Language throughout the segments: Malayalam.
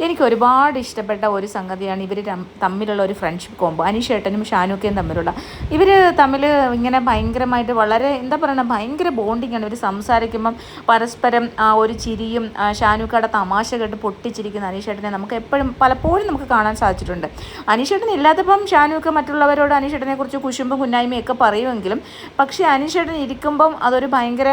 എനിക്ക് ഒരുപാട് ഇഷ്ടപ്പെട്ട ഒരു സംഗതിയാണ് ഇവർ തമ്മിലുള്ള ഒരു ഫ്രണ്ട്ഷിപ്പ് കോംബോ, അനീഷേട്ടനും ഷാനുക്കയും തമ്മിലുള്ള. ഇവർ തമ്മിൽ ഇങ്ങനെ ഭയങ്കരമായിട്ട് വളരെ എന്താ പറയുക, ഭയങ്കര ബോണ്ടിങ്ങാണ്. ഇവർ സംസാരിക്കുമ്പം പരസ്പരം ആ ഒരു ചിരിയും ഷാനുക്കയുടെ തമാശ കേട്ട് പൊട്ടിച്ചിരിക്കുന്ന അനീഷേട്ടനെ നമുക്ക് എപ്പോഴും പലപ്പോഴും നമുക്ക് കാണാൻ സാധിച്ചിട്ടുണ്ട്. അനീഷേട്ടൻ ഇല്ലാത്തപ്പം ഷാനുക്ക മറ്റുള്ളവരോട് അനീഷേട്ടനെ കുറിച്ച് കുശുമ്പും കുന്നായ്മയും ഒക്കെ പറയുമെങ്കിലും പക്ഷേ അനീഷേട്ടൻ ഇരിക്കുമ്പം അതൊരു ഭയങ്കര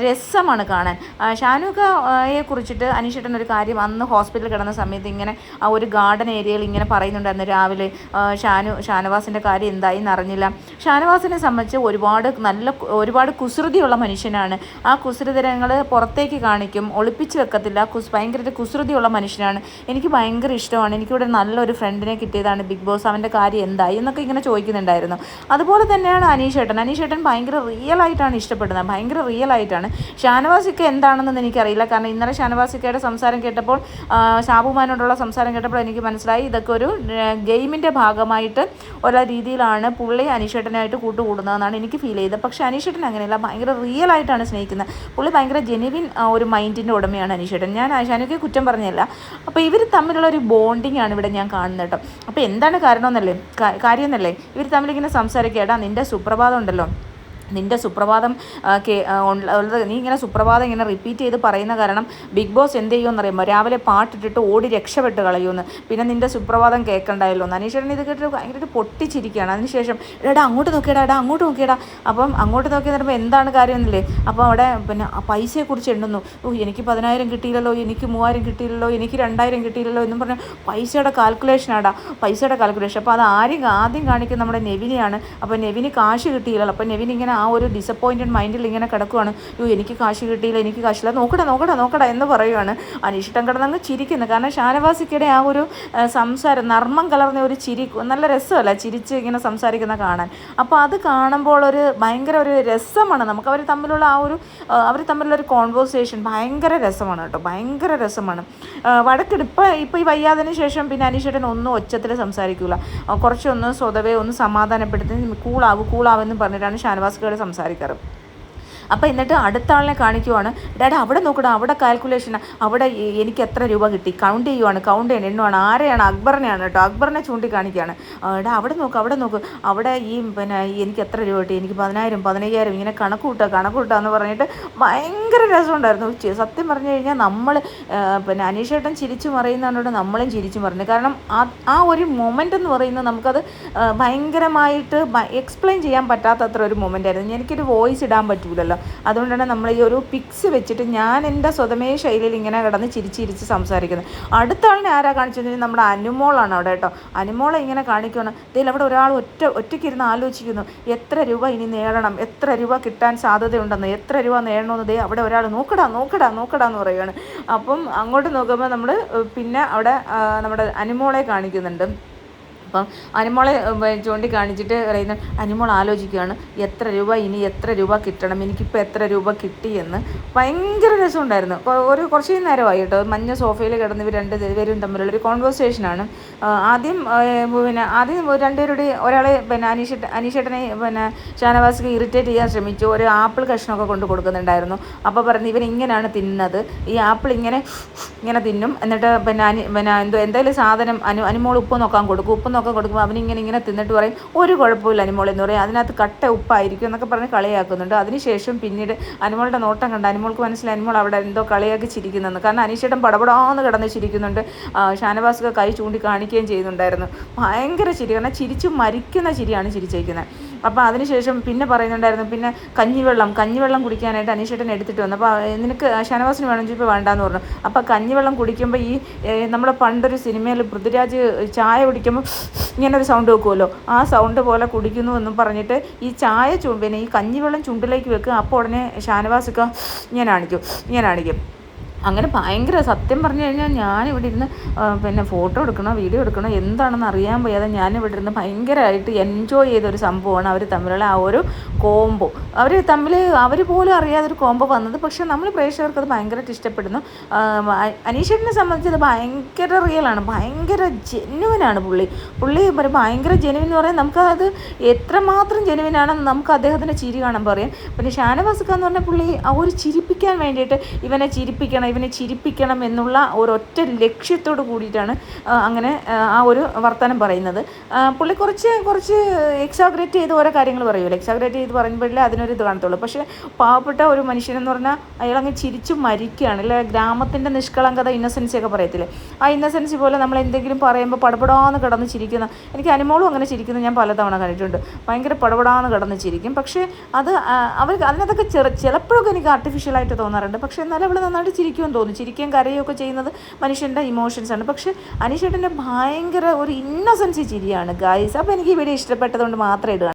രസമാണ് കാണാൻ. ഷാനുക്കയെ കുറിച്ചിട്ട് അനീഷേട്ടൻ ഒരു കാര്യം അന്ന് ഹോസ്പിറ്റലിൽ കിടന്ന സമയത്ത് ഇങ്ങനെ ആ ഒരു ഗാർഡൻ ഏരിയയിൽ ഇങ്ങനെ പറയുന്നുണ്ടായിരുന്നു രാവിലെ ഷാനവാസിൻ്റെ കാര്യം എന്തായി എന്നറിഞ്ഞില്ല. ഷാനവാസിനെ സംബന്ധിച്ച് ഒരുപാട് കുസൃതിയുള്ള മനുഷ്യനാണ്. ആ കുസൃതരങ്ങൾ പുറത്തേക്ക് കാണിക്കും, ഒളിപ്പിച്ച് വെക്കത്തില്ല. ഭയങ്കര കുസൃതിയുള്ള മനുഷ്യനാണ്. എനിക്ക് ഭയങ്കര ഇഷ്ടമാണ്. എനിക്കിവിടെ നല്ലൊരു ഫ്രണ്ടിനെ കിട്ടിയതാണ് ബിഗ് ബോസ്, അവൻ്റെ കാര്യം എന്തായി എന്നൊക്കെ ഇങ്ങനെ ചോദിക്കുന്നുണ്ടായിരുന്നു. അതുപോലെ തന്നെയാണ് അനീഷേട്ടൻ ഭയങ്കര റിയൽ ആയിട്ടാണ് ഇഷ്ടപ്പെടുന്നത്, ഭയങ്കര റിയൽ ആയിട്ടാണ്. ഷാനവാസിക്ക എന്താണെന്ന് എനിക്കറിയില്ല. കാരണം ഇന്നലെ ഷാനവാസിക്കയുടെ സംസാരം കേട്ടപ്പോൾ, ഷാബുമാനോടുള്ള സംസാരം കേട്ടപ്പോൾ എനിക്ക് മനസ്സിലായി ഇതൊക്കെ ഒരു ഗെയിമിൻ്റെ ഭാഗമായിട്ട് ഉള്ള രീതിയിലാണ് പുള്ളി അനീഷേട്ടനായിട്ട് കൂട്ടുകൂടുന്നതെന്നാണ് എനിക്ക് ഫീൽ ചെയ്തത്. പക്ഷേ അനീഷേട്ടൻ അങ്ങനെയല്ല, ഭയങ്കര റിയൽ ആയിട്ടാണ് സ്നേഹിക്കുന്നത്. പുള്ളി ഭയങ്കര ജെനുവിൻ ഒരു മൈൻഡിൻ്റെ ഉടമയാണ് അനീഷേട്ടൻ. ഞാൻ ഷാനുക്കയെ കുറ്റം പറഞ്ഞല്ല. അപ്പോൾ ഇവർ തമ്മിലുള്ള ഒരു ബോണ്ടിങ് ആണ് ഇവിടെ ഞാൻ കാണുന്നത് കേട്ടോ. അപ്പോൾ എന്താണ് കാര്യമെന്നല്ലേ ഇവർ തമ്മിലിങ്ങനെ സംസാരിക്കുക, എടാ നിൻ്റെ സുപ്രഭാതം ഉണ്ടല്ലോ, നിൻ്റെ സുപ്രഭാതം ഉള്ളത് നീ ഇങ്ങനെ സുപ്രഭാതം ഇങ്ങനെ റിപ്പീറ്റ് ചെയ്ത് പറയുന്ന കാരണം ബിഗ് ബോസ് എന്ത് ചെയ്യുമെന്ന് അറിയുമ്പോൾ രാവിലെ പാട്ടിട്ടിട്ട് ഓടി രക്ഷപ്പെട്ട് കളയുമെന്ന്, പിന്നെ നിൻ്റെ സുപ്രഭാതം കേൾക്കണ്ടായല്ലോ എന്ന്. അനീഷേട്ടൻ ഇത് കേട്ടിട്ട് ഭയങ്കര പൊട്ടിച്ചിരിക്കുകയാണ്. അതിനുശേഷം എടാ അങ്ങോട്ട് നോക്കിയടാ അങ്ങോട്ട് നോക്കിയടാ. അപ്പം അങ്ങോട്ട് നോക്കി തരുമ്പോൾ എന്താണ് കാര്യമെന്നില്ലേ, അപ്പോൾ അവിടെ പിന്നെ പൈസയെക്കുറിച്ച് എണ്ണുന്നു. എനിക്ക് 10,000 കിട്ടിയില്ലല്ലോ, എനിക്ക് 3,000 കിട്ടിയില്ലല്ലോ, എനിക്ക് 2,000 കിട്ടിയില്ലല്ലോ എന്നും പറഞ്ഞാൽ പൈസയുടെ കാൽക്കുലേഷനാടാ, പൈസയുടെ കാൽക്കുലേഷൻ. അപ്പോൾ അത് ആദ്യം കാണിക്കുന്നത് നമ്മുടെ നെവിനെയാണ്. അപ്പോൾ നെവിന് കാശ് കിട്ടിയില്ലല്ലോ. അപ്പോൾ നെവിൻ ഇങ്ങനെ ആ ഒരു ഡിസപ്പോയിൻറ്റഡ് മൈൻഡിൽ ഇങ്ങനെ കിടക്കുവാണ്. എനിക്ക് കാശ് കിട്ടിയില്ല, എനിക്ക് കാശില്ല, നോക്കടാ എന്ന് പറയുവാണ്. അനീഷിട്ടം കിടന്നങ്ങ് ചിരിക്കുന്നു. കാരണം ഷാനവാസിക്കയുടെ ആ ഒരു സംസാരം, നർമ്മം കലർന്ന ഒരു ചിരി നല്ല രസമല്ല, ചിരിച്ച് ഇങ്ങനെ സംസാരിക്കുന്ന കാണാൻ. അപ്പോൾ അത് കാണുമ്പോൾ ഭയങ്കര ഒരു രസമാണ് നമുക്ക്. അവർ തമ്മിലുള്ള ഒരു കോൺവേഴ്സേഷൻ ഭയങ്കര രസമാണ് കേട്ടോ, ഭയങ്കര രസമാണ്. ഇപ്പോൾ ഈ വയ്യാതിന് ശേഷം പിന്നെ അനീഷേട്ടൻ ഒന്നും ഒച്ചത്തിൽ സംസാരിക്കില്ല, കുറച്ചൊന്ന് സ്വതവേ ഒന്ന് സമാധാനപ്പെടുത്തി കൂളാവെന്ന് പറഞ്ഞിട്ടാണ് ഷാനവാസിക്കയോട് സംസാരിക്കാറ്. അപ്പോൾ എന്നിട്ട് അടുത്ത ആളിനെ കാണിക്കുവാണ്, ഡാഡാ അവിടെ നോക്കടാ, അവിടെ കാൽക്കുലേഷൻ, അവിടെ എനിക്ക് എത്ര രൂപ കിട്ടി, കൗണ്ട് ചെയ്യണം എണ്ണുവാണ്. ആരെയാണ്? അക്ബറിനെയാണ് കേട്ടോ. അക്ബറിനെ ചൂണ്ടിക്കാണിക്കുകയാണ്. ഡാ അവിടെ നോക്ക്, അവിടെ ഈ പിന്നെ എനിക്ക് എത്ര രൂപ കിട്ടി, എനിക്ക് 10,000 15,000 ഇങ്ങനെ കണക്കൂട്ടാന്ന് പറഞ്ഞിട്ട് ഭയങ്കര രസമുണ്ടായിരുന്നു. സത്യം പറഞ്ഞു കഴിഞ്ഞാൽ നമ്മൾ പിന്നെ അനീഷേട്ടൻ ചിരിച്ചു മറിയുന്നതിനോട് നമ്മളും ചിരിച്ചു മറിഞ്ഞു. കാരണം ആ ഒരു മൊമെൻ്റ് എന്ന് പറയുന്നത് നമുക്കത് ഭയങ്കരമായിട്ട് എക്സ്പ്ലെയിൻ ചെയ്യാൻ പറ്റാത്തത്ര ഒരു മൊമെൻ്റ് ആയിരുന്നു. എനിക്കൊരു വോയിസ് ഇടാൻ പറ്റൂലല്ലോ. അതുകൊണ്ടാണ് നമ്മൾ ഈ ഒരു പിക്സ് വെച്ചിട്ട് ഞാൻ എൻ്റെ സ്വതമേ ശൈലിയിൽ ഇങ്ങനെ കിടന്ന് ചിരിച്ച് സംസാരിക്കുന്നത്. അടുത്ത ആളിനെ ആരാ കാണിച്ചു കഴിഞ്ഞാൽ നമ്മുടെ അനുമോളാണ് അവിടെ കേട്ടോ. അനുമോളെ ഇങ്ങനെ കാണിക്കണം. ഇതിൽ അവിടെ ഒരാൾ ഒറ്റയ്ക്കിരുന്ന് ആലോചിക്കുന്നു, എത്ര രൂപ ഇനി നേടണം, എത്ര രൂപ കിട്ടാൻ സാധ്യതയുണ്ടെന്ന്, എത്ര രൂപ നേടണമെന്ന്. അവിടെ ഒരാൾ നോക്കടാ എന്ന് പറയുകയാണ്. അപ്പം അങ്ങോട്ട് നോക്കുമ്പോൾ നമ്മൾ പിന്നെ അവിടെ നമ്മുടെ അനുമോളെ കാണിക്കുന്നുണ്ട്. അപ്പം അനുമോളെ ചൂണ്ടിക്കാണിച്ചിട്ട് പറയുന്ന അനുമോൾ ആലോചിക്കുകയാണ്, എത്ര രൂപ കിട്ടണം, എനിക്കിപ്പോൾ എത്ര രൂപ കിട്ടിയെന്ന്. ഭയങ്കര രസമുണ്ടായിരുന്നു. കുറച്ച് നേരമായി കേട്ടോ. മഞ്ഞ സോഫയിൽ കിടന്ന് ഇവർ രണ്ടുപേരും തമ്മിലുള്ളൊരു കോൺവെർസേഷനാണ്. ആദ്യം രണ്ടുപേരുടെ ഒരാളെ പിന്നെ അനീഷേട്ടനെ പിന്നെ ഷാനവാസിക്ക് ഇറിറ്റേറ്റ് ചെയ്യാൻ ശ്രമിച്ചു. ഒരു ആപ്പിൾ കഷ്ണമൊക്കെ കൊണ്ട് കൊടുക്കുന്നുണ്ടായിരുന്നു. അപ്പോൾ പറഞ്ഞു ഇവൻ ഇങ്ങനെയാണ് തിന്നുന്നത്, ഈ ആപ്പിൾ ഇങ്ങനെ തിന്നും, എന്നിട്ട് പിന്നെ എന്തായാലും സാധനം അനുമോൾ ഉപ്പ് നോക്കാൻ കൊടുക്കും അവനിങ്ങനെ തിന്നിട്ട് പറയും ഒരു കുഴപ്പമില്ല അനുമോളെന്ന് പറയും, അതിനകത്ത് കട്ട ഉപ്പായിരിക്കും എന്നൊക്കെ പറഞ്ഞ് കളിയാക്കുന്നുണ്ട്. അതിനുശേഷം പിന്നീട് അനുമോളുടെ നോട്ടം കണ്ട് അനുമോൾക്ക് മനസ്സിലായി അനുമോൾ അവിടെ എന്തോ കളിയാക്കി ചിരിക്കുന്നെന്ന്. കാരണം അനീഷേട്ടൻ പടപടാന്ന് കിടന്ന് ചിരിക്കുന്നുണ്ട്. ഷാനവാസിക കൈ ചൂണ്ടി കാണിക്കുകയും ചെയ്യുന്നുണ്ടായിരുന്നു. ഭയങ്കര ചിരി, കാരണം ചിരിച്ച് മരിക്കുന്ന ചിരിയാണ് ചിരിച്ചിരിക്കുന്നത്. അപ്പോൾ അതിനുശേഷം പിന്നെ പറയുന്നുണ്ടായിരുന്നു, പിന്നെ കഞ്ഞിവെള്ളം കുടിക്കാനായിട്ട് അനീഷേട്ടൻ എടുത്തിട്ട് വന്നു. അപ്പോൾ നിനക്ക് ഷാനവാസിന് വേണമെങ്കിൽ ഇപ്പോൾ വേണ്ടാന്ന് പറഞ്ഞു. അപ്പോൾ കഞ്ഞിവെള്ളം കുടിക്കുമ്പോൾ ഈ നമ്മുടെ പണ്ടൊരു സിനിമയിൽ പൃഥ്വിരാജ് ചായ കുടിക്കുമ്പോൾ ഇങ്ങനെ ഒരു സൗണ്ട് വെക്കുമല്ലോ, ആ സൗണ്ട് പോലെ കുടിക്കുന്നു എന്നും പറഞ്ഞിട്ട് ഈ ചായ പിന്നെ ഈ കഞ്ഞിവെള്ളം ചുണ്ടിലേക്ക് വെക്കുക. അപ്പോൾ ഉടനെ ഷാനവാസിക്ക ഇങ്ങനെ കാണിക്കും. അങ്ങനെ ഭയങ്കര സത്യം പറഞ്ഞു കഴിഞ്ഞാൽ ഞാനിവിടെ ഇരുന്ന് പിന്നെ ഫോട്ടോ എടുക്കണോ വീഡിയോ എടുക്കണോ എന്താണെന്ന് അറിയാൻ വയ്യാതെ ഞാനിവിടെ ഇരുന്ന് ഭയങ്കരമായിട്ട് എൻജോയ് ചെയ്തൊരു സംഭവമാണ് അവർ തമ്മിലുള്ള ആ ഒരു കോംബോ. അവർ പോലും അറിയാതൊരു കോംബോ വന്നത്. പക്ഷേ നമ്മൾ പ്രേക്ഷകർക്ക് അത് ഭയങ്കരമായിട്ട് ഇഷ്ടപ്പെടുന്നു. അനീഷേട്ടനെ സംബന്ധിച്ച് അത് ഭയങ്കര റിയലാണ്, ഭയങ്കര ജെന്യുവിനാണ് പുള്ളി ഭയങ്കര ജെന്യുവിൻ എന്ന് പറയാൻ നമുക്കത് എത്രമാത്രം ജെന്യുവിനാണെന്ന് നമുക്ക് അദ്ദേഹത്തിൻ്റെ ചിരി കാണുമ്പോൾ അറിയാം. പിന്നെ ഷാനവാസിക്ക എന്ന് പറഞ്ഞാൽ പുള്ളി ആ ഒരു ചിരിപ്പിക്കാൻ വേണ്ടിയിട്ട് ഇവനെ ചിരിപ്പിക്കണം, ഇവനെ ചിരിപ്പിക്കണം എന്നുള്ള ഒരൊറ്റ ലക്ഷ്യത്തോട് കൂടിയിട്ടാണ് അങ്ങനെ ആ ഒരു വർത്തമാനം പറയുന്നത്. പുള്ളി കുറച്ച് എക്സാഗ്രേറ്റ് ചെയ്ത് ഓരോ കാര്യങ്ങൾ പറയുമല്ലോ, എക്സാഗ്രേറ്റ് ചെയ്ത് പറയുമ്പോഴേ അതിനൊരു ഇത് കാണത്തുള്ളൂ. പക്ഷേ പാവപ്പെട്ട ഒരു മനുഷ്യനെന്ന് പറഞ്ഞാൽ അയാളങ്ങ് ചിരിച്ചു മരിക്കുകയാണ്. അല്ലെ, ഗ്രാമത്തിൻ്റെ നിഷ്കളങ്കത, ഇന്നസെൻസി ഒക്കെ പറയത്തില്ലേ, ആ ഇന്നസെൻസി പോലെ നമ്മൾ എന്തെങ്കിലും പറയുമ്പോൾ പടപടാന്ന് കിടന്ന് ചിരിക്കുന്ന, എനിക്ക് അനുമോളും അങ്ങനെ ചിരിക്കുന്നത് ഞാൻ പലതവണ കണ്ടിട്ടുണ്ട്. ഭയങ്കര പടപടാന്ന് കിടന്ന് ചിരിക്കും. പക്ഷേ അത് അവർക്ക് അതിനകത്തൊക്കെ ചിലപ്പോഴൊക്കെ എനിക്ക് ആർട്ടിഫിഷ്യലായിട്ട് തോന്നാറുണ്ട്. പക്ഷേ എന്നാലും അവൾ നന്നായിട്ട് ചിരിക്കുമെന്ന് തോന്നും. ചിരിക്കുകയും കരയുകയൊക്കെ ചെയ്യുന്നത് മനുഷ്യൻ്റെ ഇമോഷൻസാണ്. പക്ഷേ അനീഷേട്ടൻ്റെ ഭയങ്കര ഒരു ഇന്നസെൻസി ചിരിയാണ് ഗൈസ്. അപ്പോൾ എനിക്ക് ഈ വീഡിയോ ഇഷ്ടപ്പെട്ടതുകൊണ്ട് മാത്രമേ ഇടുക.